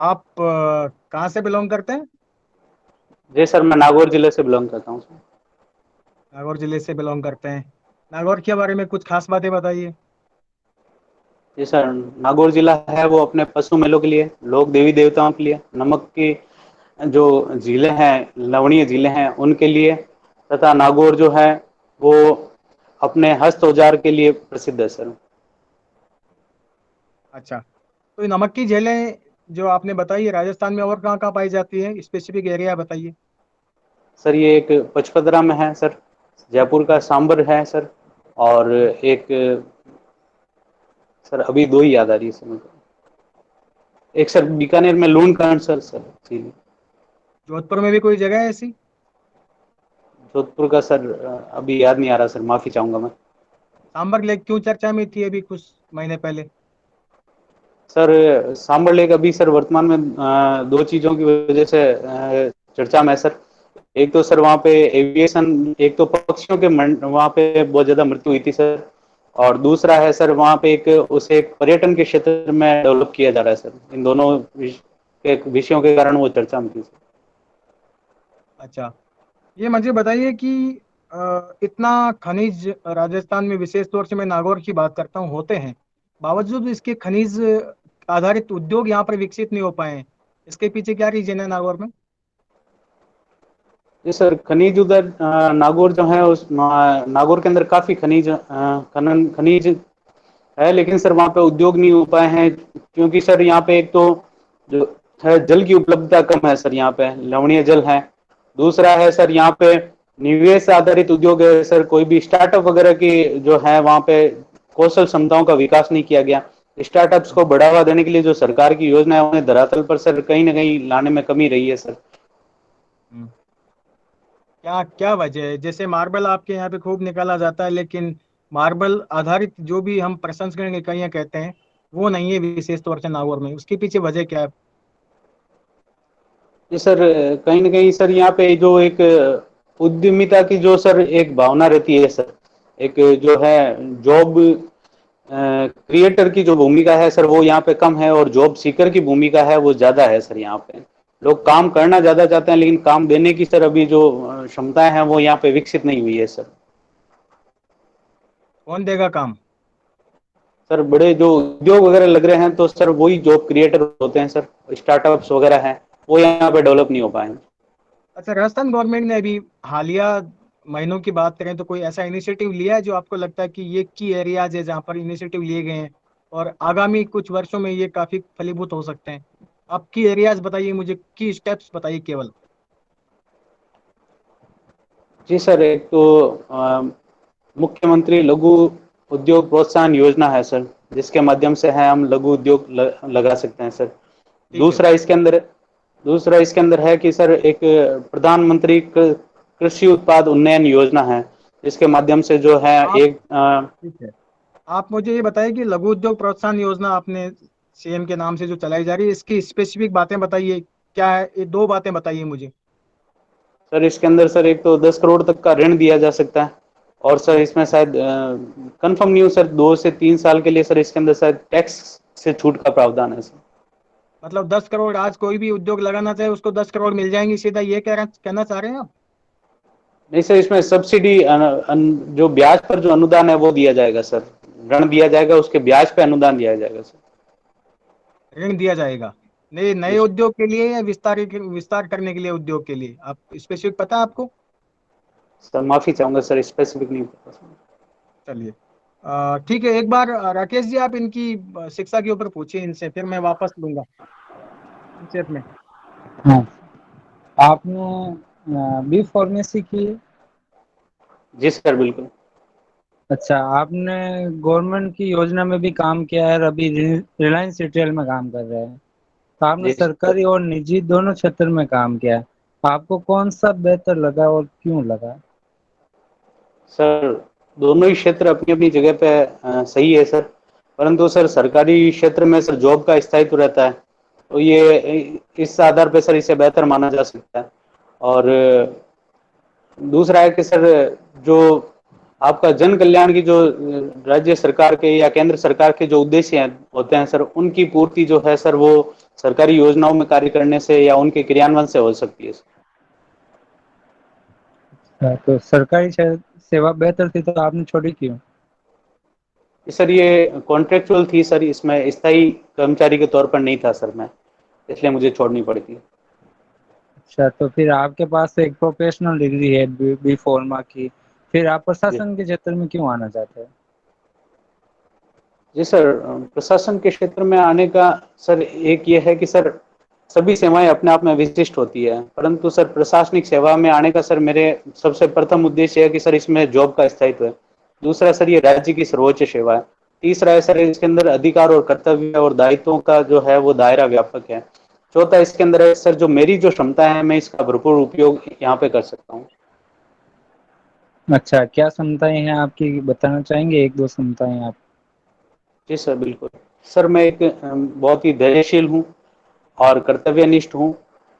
आप कहाँ से बिलोंग करते हैं? जी सर, मैं नागौर जिले से बिलोंग करता हूँ सर। नागौर जिले से बिलोंग करते हैं। नागौर के बारे में कुछ खास बातें बताइए। जी सर, नागौर जिला है वो अपने पशु मेलों के लिए, लोक देवी देवताओं के लिए, नमक की जो झीलें हैं, लवणीय झीलें हैं उनके लिए, तथा नागौर जो है वो अपने हस्त औजार के लिए प्रसिद्ध है सर। अच्छा, तो ये नमक की झीलें जो आपने बताई है राजस्थान में और कहाँ कहाँ पाई जाती है, स्पेसिफिक एरिया बताइए। सर ये एक पचपदरा में है सर, जयपुर का सांबर है सर, और एक, सर अभी दो ही याद आ रही है सर मुझे। एक सर बीकानेर में लूण कांड सर जी। जोधपुर में भी कोई जगह है ऐसी? जोधपुर का सर अभी याद नहीं आ रहा सर, माफी चाहूंगा मैं। सांबर लेक क्यों चर्चा में थी अभी कुछ महीने पहले? सर सांबर लेक अभी सर वर्तमान में दो चीजों की वजह से चर्चा में है सर। एक तो सर वहाँ पे एविएशन, एक तो पक्षियों के वहाँ पे बहुत ज्यादा मृत्यु हुई थी सर, और दूसरा है सर वहाँ पे एक उसे एक पर्यटन के क्षेत्र में डेवलप किया जा रहा है सर। इन दोनों एक विषयों के कारण वो चर्चा में थी सर। अच्छा, ये मुझे बताइए कि इतना खनिज राजस्थान में, विशेष तौर से मैं नागौर की बात करता हूँ, होते हैं, बावजूद इसके खनिज आधारित उद्योग यहाँ पर विकसित नहीं हो पाए हैं। इसके पीछे क्या रीजन है नागौर में? जी सर, खनिज उधर नागौर जो है उस नागौर के अंदर काफी खनिज खनन खनिज है, लेकिन सर वहाँ पे उद्योग नहीं हो पाए हैं, क्योंकि सर यहाँ पे एक तो जो है जल की उपलब्धता कम है सर, यहाँ पे लवणीय जल है। दूसरा है सर यहाँ पे निवेश आधारित उद्योग है सर, कोई भी स्टार्टअप वगैरह की जो है वहाँ पे कौशल क्षमताओं का विकास नहीं किया गया। स्टार्टअप्स को बढ़ावा देने के लिए जो सरकार की योजना है उन्हें धरातल पर सर कहीं ना कहीं लाने में कमी रही है सर। हम्म, क्या क्या वजह है? जैसे मार्बल आपके यहाँ पे खूब निकाला जाता है, लेकिन मार्बल आधारित जो भी हम प्रसंस्करण इकाइयाँ कहते हैं, वो नहीं है विशेष तौर से नागौर में। उसके पीछे वजह क्या है? जी सर, कहीं ना कहीं सर यहाँ पे जो एक उद्यमिता की जो सर एक भावना रहती है सर, एक जो है जॉब क्रिएटर की जो भूमिका है सर वो यहाँ पे कम है, और जॉब सीकर की भूमिका है वो ज्यादा है सर। यहाँ पे लोग काम करना ज्यादा चाहते हैं, लेकिन काम देने की सर अभी जो क्षमताएं हैं वो यहाँ पे विकसित नहीं हुई है सर। कौन देगा काम? सर बड़े जो उद्योग वगैरह लग रहे हैं तो सर वही जॉब क्रिएटर होते हैं सर, स्टार्टअप्स वगैरह हैं वो यहाँ पे डेवलप नहीं हो पाए हैं। अच्छा, राजस्थान गवर्नमेंट ने अभी हालिया महीनों की बात करें तो कोई ऐसा इनिशिएटिव लिया है जो आपको लगता है कि ये की एरियाज है जहाँ पर इनिशिएटिव लिए गए हैं और आगामी कुछ वर्षों में ये काफी फलीभूत हो सकते हैं? आप की एरियाज बताइए मुझे, की स्टेप्स बताइए केवल। जी सर, एक तो मुख्यमंत्री लघु उद्योग प्रोत्साहन योजना है सर, जिसके माध्यम से है हम लघु उद्योग लगा सकते हैं सर। ठीक है। दूसरा इसके अंदर दूसरा इसके अंदर है कि सर एक प्रधानमंत्री कृषि उत्पाद उन्नयन योजना है, जिसके माध्यम से जो है आप एक ठीक है, आप मुझे ये बताइए कि लघु उद्योग प्रोत्साहन योजना आपने सीएम के नाम से जो चलाई जा रही है, इसकी स्पेसिफिक बातें बताइए। क्या है ये? दो बातें बताइए मुझे। सर इसके अंदर सर एक तो 10 करोड़ तक का ऋण दिया जा सकता है, और सर इसमें शायद कंफर्म नहीं हो सर, 2 से 3 साल के लिए सर इसके अंदर शायद टैक्स से छूट का प्रावधान है सर। मतलब 10 करोड़, आज कोई भी उद्योग लगाना चाहे उसको 10 करोड़ मिल जाएंगे सीधा, ये कहना चाह रहे हैं आप? नहीं सर, इसमें सब्सिडी जो ब्याज पर जो अनुदान है वो दिया जाएगा सर, ऋण दिया जाएगा उसके ब्याज पे अनुदान दिया जाएगा सर। ऋण दिया जाएगा नए जी नए सर। उद्योग के लिए या विस्तार करने के लिए उद्योग के लिए? आप स्पेसिफिक पता है आपको? सर माफी चाहूंगा सर, स्पेसिफिक नहीं पता सर। चलिए, ठीक है, एक बार राकेश जी आप इनकी शिक्षा के ऊपर पूछिए इनसे, फिर मैं वापस लूंगा संक्षेप में। हाँ, आपने बी फार्मेसी की है? जी सर बिल्कुल। अच्छा, आपने गवर्नमेंट की योजना में भी काम किया है और अभी रिलायंस रिटेल में काम कर रहे हैं, तो आपने जी सर। सरकारी और निजी दोनों क्षेत्र में काम किया है। आपको कौन सा बेहतर लगा और क्यों लगा? सर दोनों ही क्षेत्र अपनी अपनी जगह पे सही है सर, परंतु सर सरकारी क्षेत्र में सर जॉब का स्थायित्व रहता है, तो ये इस आधार पे सर इसे बेहतर माना जा सकता है। और दूसरा है कि सर जो आपका जन कल्याण की जो राज्य सरकार के या केंद्र सरकार के जो उद्देश्य होते हैं सर, उनकी पूर्ति जो है सर, वो सरकारी योजनाओं में कार्य करने से या उनके क्रियान्वयन से हो सकती है। तो सरकारी सेवा बेहतर थी तो आपने छोड़ी क्यों? सर ये कॉन्ट्रेक्चुअल थी सर, इसमें स्थायी कर्मचारी के तौर पर नहीं था सर मैं, इसलिए मुझे छोड़नी पड़ी थी। अच्छा, तो फिर आपके पास एक प्रोफेशनल डिग्री है बी फार्मा की, फिर आप जी प्रशासन के क्षेत्र में क्यों आना चाहते हैं? जी सर, प्रशासन के क्षेत्र में आने का सर एक ये है कि सर सभी सेवाएं अपने आप में विशिष्ट होती है, परंतु सर प्रशासनिक सेवा में आने का सर मेरे सबसे प्रथम उद्देश्य है कि सर इसमें जॉब का स्थायित्व है। दूसरा सर ये राज्य की सर्वोच्च सेवा है। तीसरा है सर इसके अंदर अधिकार और कर्तव्य और दायित्वों का जो है वो दायरा व्यापक है। चौथा इसके अंदर है सर जो मेरी जो क्षमता है मैं इसका भरपूर उपयोग यहाँ पे कर सकता हूँ। अच्छा, क्या क्षमताएं हैं आपकी, बताना चाहेंगे एक दो क्षमताएं आप? जी सर बिल्कुल। सर मैं एक बहुत ही धैर्यशील हूँ और कर्तव्यनिष्ठ हूँ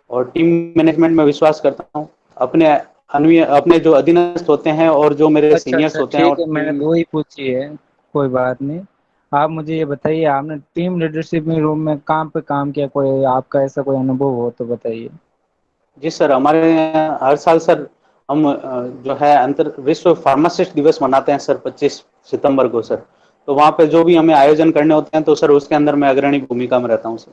और टीम मैनेजमेंट में विश्वास करता हूँ। अपने अन्य अपने जो अधीनस्थ होते हैं और जो मेरे अच्छा सीनियर्स अच्छा, होते हैं ठीक और है, मैंने टीम। दो ही पूछी है, कोई बात नहीं। आप मुझे ये बताइए, आपने टीम लीडरशिप में रूम में काम पे काम किया, कोई आपका ऐसा कोई अनुभव हो तो बताइए। जी सर, हमारे यहाँ हर साल सर हम जो है अंतर विश्व फार्मासिस्ट दिवस मनाते हैं सर 25 सितंबर को सर। तो वहाँ पे जो भी हमें आयोजन करने होते हैं तो सर उसके अंदर मैं अग्रणी भूमिका में रहता हूँ सर।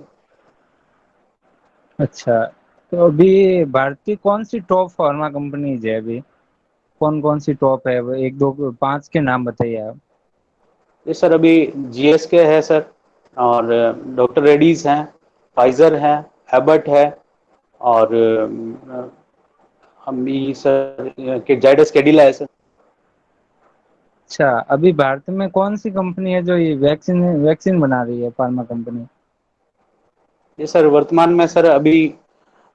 अच्छा। अच्छा, तो अभी भारतीय कौन सी टॉप फार्मा कंपनीज है अभी, कौन कौन सी टॉप है वो, एक दो पांच के नाम बताइए आप। ये सर अभी जीएसके है सर, और डॉक्टर रेड्डीज हैं, फाइजर है, एबट है, और हम भी सर के जाइडस कैडिला है सर। अच्छा, अभी भारत में कौन सी कंपनी है जो ये वैक्सीन वैक्सीन बना रही है, फार्मा कंपनी? ये सर वर्तमान में सर अभी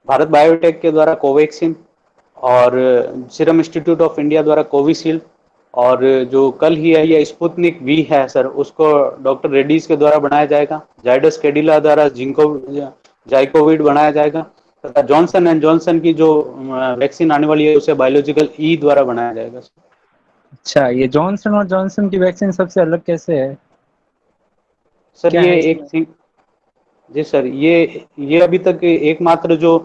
भारत बायोटेक के द्वारा कोवैक्सीन, और सीरम इंस्टीट्यूट ऑफ इंडिया द्वारा कोविशील्ड, और जो कल ही आई है स्पुतनिक वी है सर, उसको डॉक्टर रेड्डीज के द्वारा बनाया जाएगा। जाइडस कैडिला द्वारा जिंको जाइकोविड बनाया जाएगा, तथा जॉनसन एंड जॉनसन की जो वैक्सीन आने वाली है उसे बायोलॉजिकल ई द्वारा बनाया जाएगा। अच्छा, ये जॉनसन और जॉनसन की वैक्सीन सबसे अलग कैसे है, सर क्या ये है एक इसमें? जी सर, ये अभी तक एकमात्र जो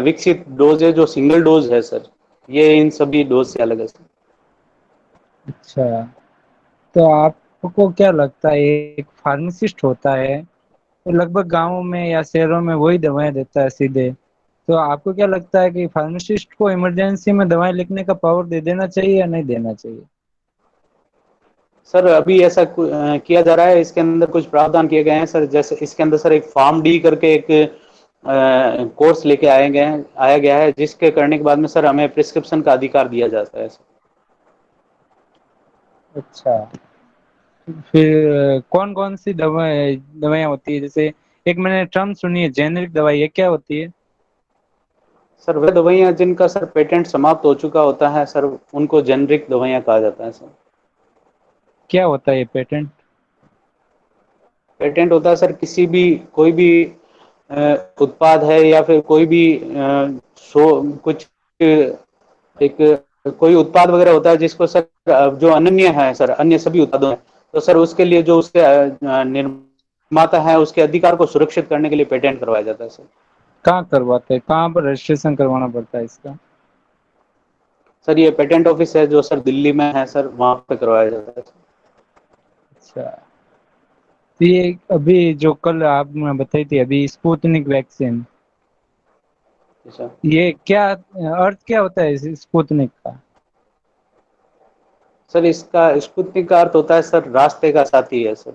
विकसित डोज है जो सिंगल डोज है सर, ये इन सभी डोज से अलग है सर। अच्छा, तो आपको क्या लगता है, एक फार्मासिस्ट होता है तो लगभग गांवों में या शहरों में वही दवाएं देता है सीधे, तो आपको क्या लगता है कि फार्मासिस्ट को इमरजेंसी में दवाएं लिखने का पावर दे देना चाहिए या नहीं देना चाहिए? सर अभी ऐसा किया जा रहा है, इसके अंदर कुछ प्रावधान किए गए हैं सर, जैसे इसके अंदर सर एक फार्म डी करके एक कोर्स लेके आया गया है, जिसके करने के बाद में सर हमें प्रिस्क्रिप्शन का अधिकार दिया जाता है सर। अच्छा, फिर कौन कौन सी दवाएं होती है, जैसे एक मैंने टर्म सुनी है जेनेरिक दवाई, है क्या होती है? सर वे दवाइयाँ जिनका सर पेटेंट समाप्त हो चुका होता है सर, उनको जेनरिक दवाइयाँ कहा जाता है सर। क्या होता है ये पेटेंट? पेटेंट होता है सर किसी भी कोई भी उत्पाद है या फिर कोई भी कुछ एक कोई उत्पाद वगैरह होता है जिसको सर जो अनन्य है सर अन्य सभी उत्पादों है, तो सर उसके लिए जो उसके निर्माता है उसके अधिकार को सुरक्षित करने के लिए पेटेंट करवाया जाता है सर। कहाँ करवाते हैं, कहाँ पर रजिस्ट्रेशन करवाना पड़ता है इसका? सर ये पेटेंट ऑफिस है जो सर दिल्ली में है सर, वहां पे करवाया जाता है। अच्छा, तो ये अभी जो कल आपने बताई थी अभी स्पुतनिक वैक्सीन, सर ये क्या अर्थ क्या होता है इस स्पुतनिक का? सर इसका स्पुतनिक का अर्थ होता है सर रास्ते का साथी है सर,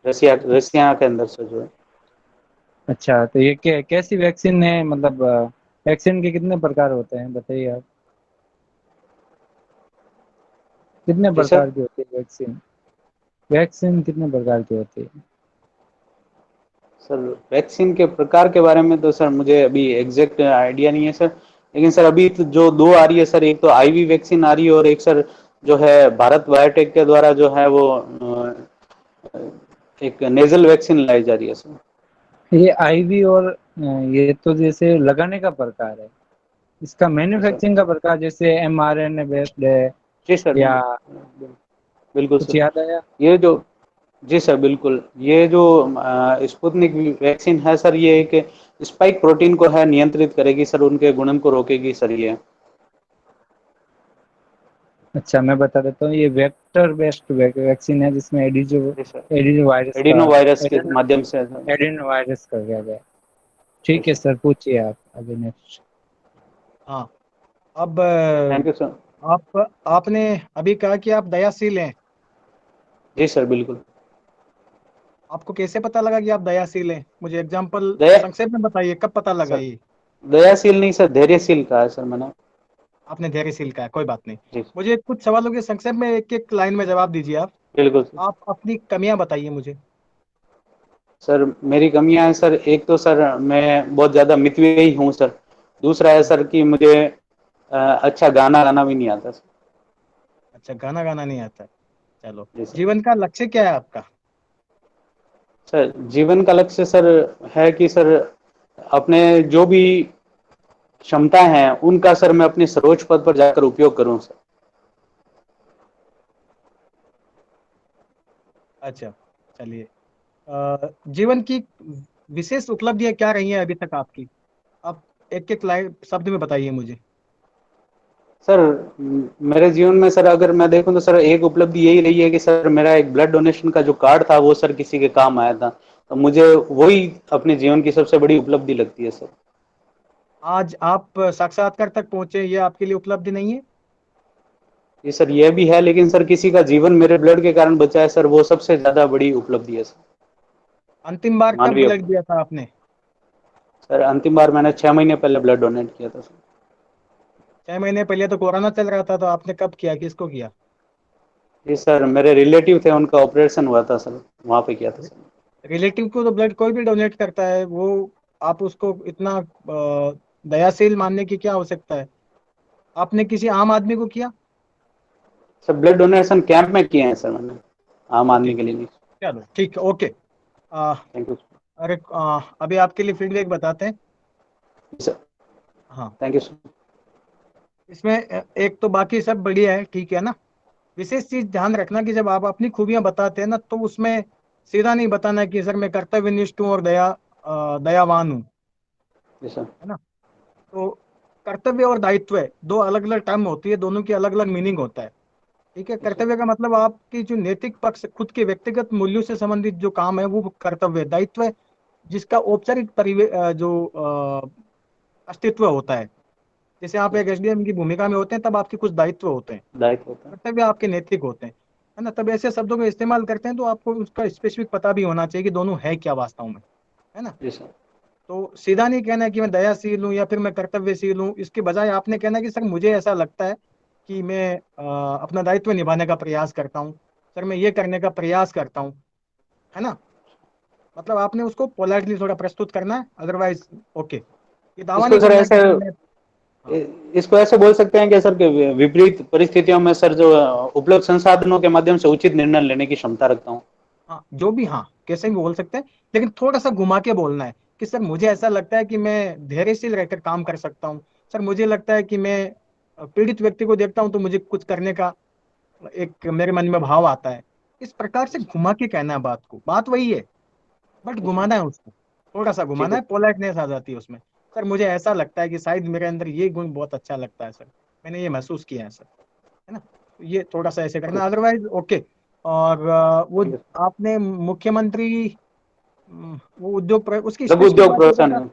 रसिया रसिया के अंदर से जो है। अच्छा, तो ये कैसी वैक्सीन है, मतलब वैक्सीन के कितने प्रकार होते हैं बताइए आप, कितने जी सर। प्रकार की होती है वैक्सीन, वैक्सीन कितने प्रकार की होती है? सर वैक्सीन के प्रकार के बारे में तो सर मुझे अभी एग्जैक्ट आइडिया नहीं है सर, लेकिन सर अभी तो जो दो आ रही है सर, एक तो आईवी वैक्सीन आ रही है और एक सर जो है भारत बायोटेक के द्वारा जो है वो एक नेजल वैक्सीन लाई जा रही है सर। ये आईवी और ये तो जैसे लगाने का प्रकार है, इसका जी सर। मैन्युफैक्चरिंग का प्रकार जैसे एमआरएनए बेस्ड है, जी सर, या बिल्कुल कुछ सर। याद आया? ये जो जी सर, बिल्कुल, ये जो स्पुतनिक वैक्सीन है सर, ये एक स्पाइक प्रोटीन को है नियंत्रित करेगी सर, उनके गुणन को रोकेगी सर ये। अच्छा, मैं बता देता हूँ, ये वेक्टर बेस्ड वैक्सीन है जिसमें जी सर, एडिनो वायरस का एडिनो वायरस के एडिनो माध्यम से सर। एडिनो वायरस का गया गया। जी ठीक है सर, सर, पूछिए आप आगे नेक्स्ट। हाँ। अब थैंक यू सर। आपने अभी कहा कि आप दयाशील हैं। जी सर, बिल्कुल। आपको कैसे पता लगा कि आप दयाशील हैं? मुझे एग्जाम्पल दया संक्षेप में बताइए, कब पता लगा सर, ये? दयाशील नहीं सर, धैर्यशील कहा है सर मैंने। आपने धैर्यशील का है, कोई बात नहीं। जी मुझे कुछ सवालों के संक्षेप में एक एक लाइन में जवाब दीजिए आप। बिल्कुल सर। आप अपनी कमियां बताइए मुझे। सर मेरी कमियां हैं सर, एक तो सर मैं बहुत ज़्यादा मितव्ययी हूँ सर। दूसरा है सर कि मुझे अच्छा गाना गाना भी नहीं आता सर। अच्छा, गाना गाना नहीं आता है। चलो, जी सर। जीवन का लक्ष्य क्या है आपका? सर जीवन का लक्ष्य सर है कि सर अपने जो भी क्षमता हैं उनका सर मैं अपने सर्वोच्च पद पर जाकर उपयोग करूं सर। अच्छा, चलिए। जीवन की विशेष उपलब्धियां क्या रही हैं अभी तक आपकी? आप एक एक लाइन शब्द में बताइए मुझे। सर मेरे जीवन में सर अगर मैं देखूं तो सर एक उपलब्धि यही रही है कि सर मेरा एक ब्लड डोनेशन का जो कार्ड था वो सर किसी के काम आया था, तो मुझे वही अपने जीवन की सबसे बड़ी उपलब्धि लगती है सर। आज आप साक्षात्कार तक पहुंचे, ये आपके लिए उपलब्धि नहीं है? ये सर ये भी है, लेकिन सर किसी का जीवन मेरे ब्लड के कारण बचा है सर, वो सबसे ज्यादा बड़ी उपलब्धि है सर। अंतिम बार कब मानवीय ब्लड उपलब्धि। दिया था आपने? सर अंतिम बार मैंने 6 महीने पहले ब्लड डोनेट किया था सर। 6 महीने पहले तो कोरोना चल रहा था, तो आपने कब किया, किसको किया? जी सर, मेरे रिलेटिव थे, उनका ऑपरेशन हुआ था सर, वहां पे किया था सर। रिलेटिव को तो ब्लड कोई भी डोनेट करता है, वो आप उसको इतना दयाशील मानने की क्या आवश्यकता है? आपने किसी आम आदमी को किया? सर ब्लड डोनेशन कैंप में किए हैं सर मैंने, आम ओके, आदमी के लिए नहीं। चलो ठीक है, ओके। आ, थैंक यू अरे अभी आपके लिए फीडबैक बताते हैं। सर। हाँ, थैंक यू सर। इसमें एक तो बाकी सब बढ़िया है, ठीक है ना। विशेष चीज ध्यान रखना कि जब आप अपनी खूबियां बताते हैं ना, तो उसमें सीधा नहीं बताना कि सर मैं कर्तव्यनिष्ठ हूँ और दयावान हूँ, जी सर। है ना। तो कर्तव्य और दायित्व दो अलग अलग टर्म होती है, दोनों की अलग अलग मीनिंग होता है। ठीक है, जी सर। कर्तव्य का मतलब आपकी जो नैतिक पक्ष, खुद के व्यक्तिगत मूल्यों से संबंधित जो काम है वो कर्तव्य है। दायित्व जिसका औपचारिक अस्तित्व होता है। जैसे आप जी एक सर। एसडीएम की भूमिका में होते हैं, तब आपके कुछ दायित्व होते हैं। दायित्व होता है। कर्तव्य आपके नैतिक होते हैं, है ना। तब ऐसे शब्दों का इस्तेमाल करते हैं तो आपको उसका स्पेसिफिक पता भी होना चाहिए कि दोनों है क्या वास्तव में, है ना। जी सर। तो सीधा नहीं कहना है कि मैं दयाशील हूँ या फिर मैं कर्तव्यशील हूँ, इसके बजाय आपने कहना है कि सर मुझे ऐसा लगता है कि मैं अपना दायित्व निभाने का प्रयास करता हूँ। सर मैं ये करने का प्रयास करता हूँ, है ना। मतलब आपने उसको पोलाइटली थोड़ा प्रस्तुत करना है, अदरवाइज ओके, ये दावा इसको नहीं सर करना है कि ऐसे सर मैं। हाँ, इसको ऐसे बोल सकते हैं कि सर के विपरीत परिस्थितियों में सर जो उपलब्ध संसाधनों के माध्यम से उचित निर्णय लेने की क्षमता रखता हूँ। हाँ, जो भी, हाँ, कैसे भी बोल सकते हैं, लेकिन थोड़ा सा घुमा के बोलना है कि सर मुझे ऐसा लगता है कि मैं धैर्यशील रहकर काम कर सकता हूँ। सर मुझे लगता है कि मैं पीड़ित व्यक्ति को देखता हूँ तो मुझे कुछ करने का एक मेरे मन में भाव आता है। इस प्रकार से घुमा के कहना है बात को, बात वही है, बट जी सर। घुमाना है उसको, थोड़ा सा ठीक घुमाना है। है, पोलाइटनेस आ जाती है उसमें। सर मुझे ऐसा लगता है कि शायद मेरे अंदर ये गुण बहुत अच्छा लगता है सर, मैंने ये महसूस किया है सर, है ना। ये थोड़ा सा ऐसे करना, अदरवाइज ओके। और वो थैंक यू। आपने मुख्यमंत्री, वो उसकी लघु स्पेसिफिक उद्योग बातें प्रोत्साहन पता। है।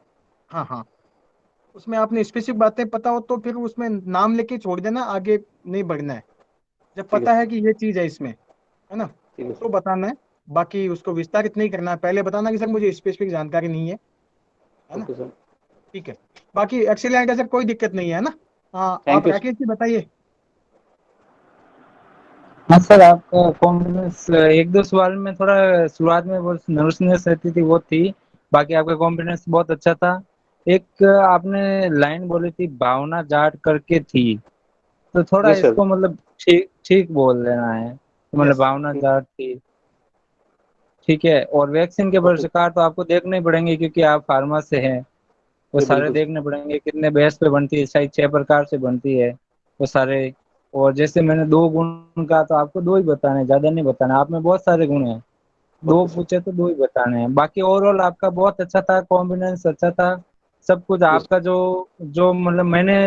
हाँ हाँ, उसमें आपने स्पेसिफिक बातें पता हो तो फिर उसमें नाम लेके छोड़ देना, आगे नहीं बढ़ना है। जब ठीक है पता सर। है कि ये चीज है इसमें, है ना, ठीक है तो सर। बताना है। बाकी उसको विस्तारित नहीं करना है, पहले बताना कि सर मुझे स्पेसिफिक जानकारी नहीं है ना। Okay sir. ठीक है, बाकी एक्सीलेंट है सर, कोई दिक्कत नहीं है ना। हाँ, आप thank you sir. Rakesh ji बताइए। हाँ सर, आपका कॉन्फिडेंस एक दो सवाल में थोड़ा शुरुआत में बहुत नर्वसनेस रहती थी, वो थी। बाकी आपका कॉन्फिडेंस बहुत अच्छा था। एक आपने लाइन बोली थी, भावना जाट करके थी, तो थोड़ा जी सर। इसको मतलब ठीक ठीक बोल देना है, तो मतलब यस। भावना जाट थी। ठीक है, और वैक्सीन के ओके। प्रकार तो आपको देखने ही पड़ेंगे क्योंकि आप फार्मा से हैं। वो जी सारे बिल्कुल सर। देखने पड़ेंगे कितने बेस पे बनती है, शायद 6 प्रकार से बनती है वो सारे। और जैसे मैंने 2 गुण कहा तो आपको 2 ही बताने, ज्यादा नहीं बताना, आप में बहुत सारे गुण हैं, 2 ओके सर। पूछे तो 2 ही बताने हैं। बाकी ओवरऑल आपका बहुत अच्छा था, कॉन्फिडेंस अच्छा था, सब कुछ जी आपका जो जो मतलब मैंने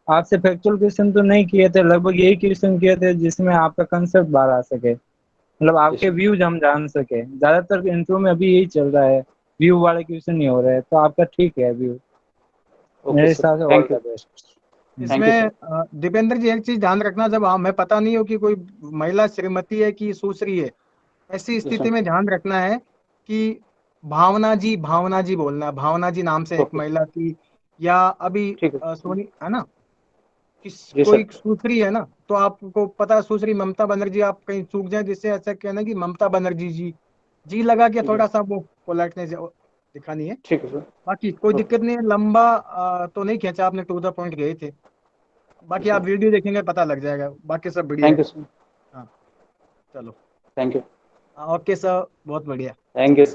आपसे फैक्चुअल क्वेश्चन तो नहीं किए थे, लगभग यही क्वेश्चन किए थे जिसमें आपका कंसेप्ट बाहर आ सके, मतलब जी आपके सर। व्यूज हम जान सके। ज्यादातर इंटरव्यू में अभी यही चल रहा है, व्यू वाले क्वेश्चन नहीं हो रहे हैं, तो आपका ठीक है व्यू, ओके मेरे सर, हिसाब से all thank you. The best. Thank you इसमें सर। दीपेंद्र जी एक चीज ध्यान रखना, जब हमें पता नहीं हो कि कोई महिला श्रीमती है कि सुश्री है, ऐसी जी स्थिति सर। में ध्यान रखना है कि भावना जी बोलना है। भावना जी नाम से एक ओके। महिला थी, या अभी ठीक है। सोनी है ना, जी कोई सर। सुश्री है ना, तो आपको पता है सुश्री ममता बनर्जी, आप कहीं चूक जाए जिससे ऐसा कहना कि ममता बनर्जी जी, जी लगा के ठीक है। थोड़ा सा वो पोलाइटनेस दिखानी है। ठीक है सर। बाकी कोई ओके। दिक्कत नहीं है, लंबा तो नहीं खींचा आपने, टू द पॉइंट गए थे। जी बाकी आप सर। वीडियो देखेंगे पता लग जाएगा, बाकी सब बढ़िया थैंक है। You sir. हाँ, चलो। Thank you. हाँ, ओके सर, बहुत बढ़िया। Thank you.